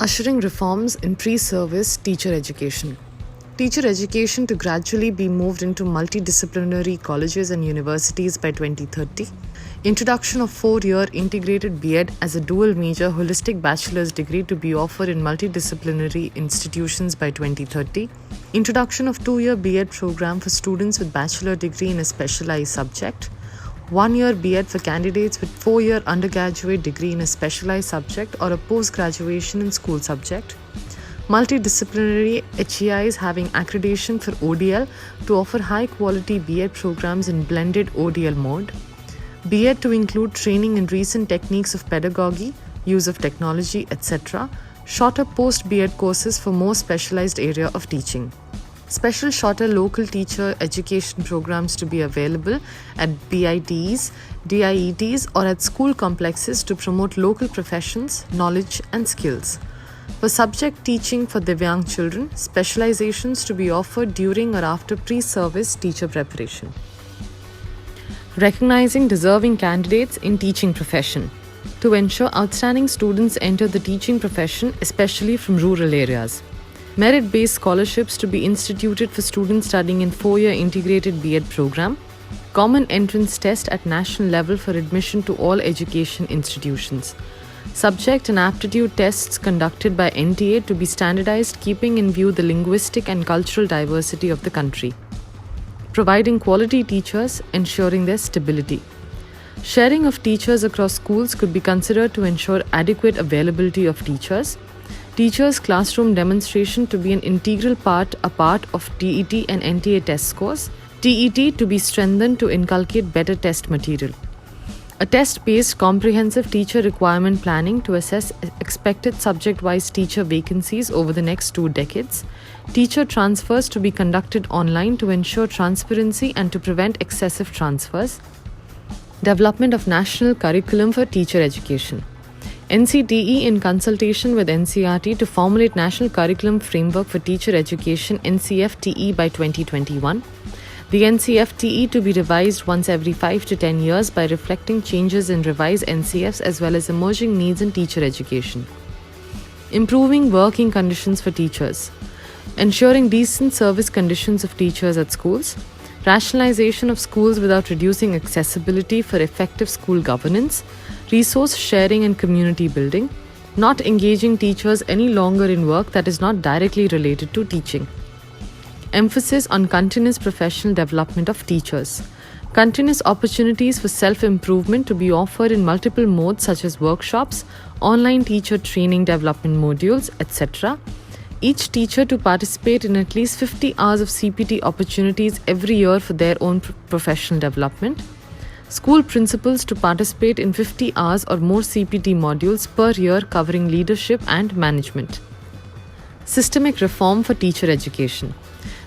Ushering reforms in pre-service teacher education. Teacher education to gradually be moved into multidisciplinary colleges and universities by 2030. Introduction of 4-year integrated B.Ed as a dual major holistic bachelor's degree to be offered in multidisciplinary institutions by 2030. Introduction of 2-year B.Ed program for students with bachelor degree in a specialized subject. 1-year B.Ed for candidates with 4-year undergraduate degree in a specialized subject or a post-graduation in school subject. Multidisciplinary HEIs having accreditation for ODL to offer high-quality B.Ed programs in blended ODL mode. B.Ed to include training in recent techniques of pedagogy, use of technology, etc. Shorter post-B.Ed courses for more specialized area of teaching. Special shorter local teacher education programs to be available at BITs, DIETs or at school complexes to promote local professions, knowledge and skills. For subject teaching for Divyang children, specializations to be offered during or after pre-service teacher preparation. Recognizing deserving candidates in teaching profession to ensure outstanding students enter the teaching profession, especially from rural areas. Merit-based scholarships to be instituted for students studying in 4-year integrated B.Ed program. Common entrance test at national level for admission to all education institutions. Subject and aptitude tests conducted by NTA to be standardized, keeping in view the linguistic and cultural diversity of the country. Providing quality teachers, ensuring their stability. Sharing of teachers across schools could be considered to ensure adequate availability of teachers. Teachers' classroom demonstration to be an integral part of TET and NTA test scores. TET to be strengthened to inculcate better test material. A test-based comprehensive teacher requirement planning to assess expected subject-wise teacher vacancies over the next 2 decades. Teacher transfers to be conducted online to ensure transparency and to prevent excessive transfers. Development of national curriculum for teacher education. NCTE in consultation with NCERT to formulate National Curriculum Framework for Teacher Education NCFTE by 2021. The NCFTE to be revised once every 5 to 10 years by reflecting changes in revised NCFs as well as emerging needs in teacher education. Improving working conditions for teachers. Ensuring decent service conditions of teachers at schools. Rationalization of schools without reducing accessibility for effective school governance. Resource sharing and community building. Not engaging teachers any longer in work that is not directly related to teaching. Emphasis on continuous professional development of teachers. Continuous opportunities for self-improvement to be offered in multiple modes such as workshops, online teacher training development modules, etc. Each teacher to participate in at least 50 hours of CPT opportunities every year for their own professional development. School principals to participate in 50 hours or more CPT modules per year covering leadership and management. Systemic reform for teacher education.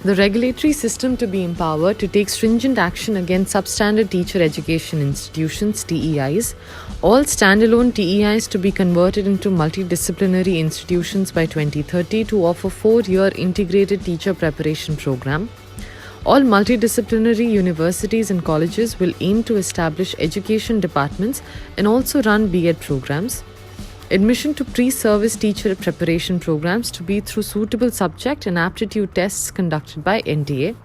The regulatory system to be empowered to take stringent action against substandard teacher education institutions, TEIs. All standalone TEIs to be converted into multidisciplinary institutions by 2030 to offer 4-year integrated teacher preparation program. All multidisciplinary universities and colleges will aim to establish education departments and also run B.Ed programs. Admission to pre-service teacher preparation programs to be through suitable subject and aptitude tests conducted by NTA.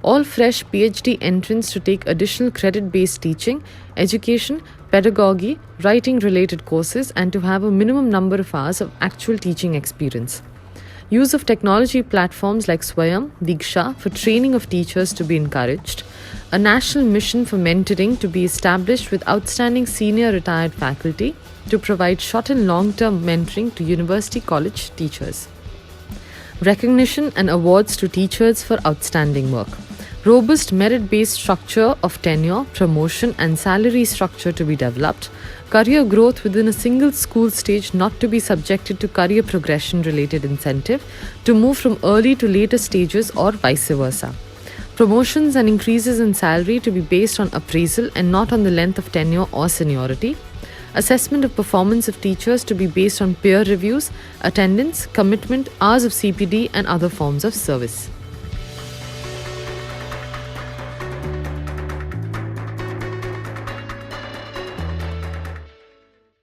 All fresh PhD entrants to take additional credit-based teaching, education, pedagogy, writing-related courses and to have a minimum number of hours of actual teaching experience. Use of technology platforms like Swayam, Diksha for training of teachers to be encouraged. A national mission for mentoring to be established with outstanding senior retired faculty to provide short and long-term mentoring to university college teachers. Recognition and awards to teachers for outstanding work. Robust merit-based structure of tenure, promotion and salary structure to be developed. Career growth within a single school stage not to be subjected to career progression related incentive to move from early to later stages or vice versa. Promotions and increases in salary to be based on appraisal and not on the length of tenure or seniority. Assessment of performance of teachers to be based on peer reviews, attendance, commitment, hours of CPD and other forms of service.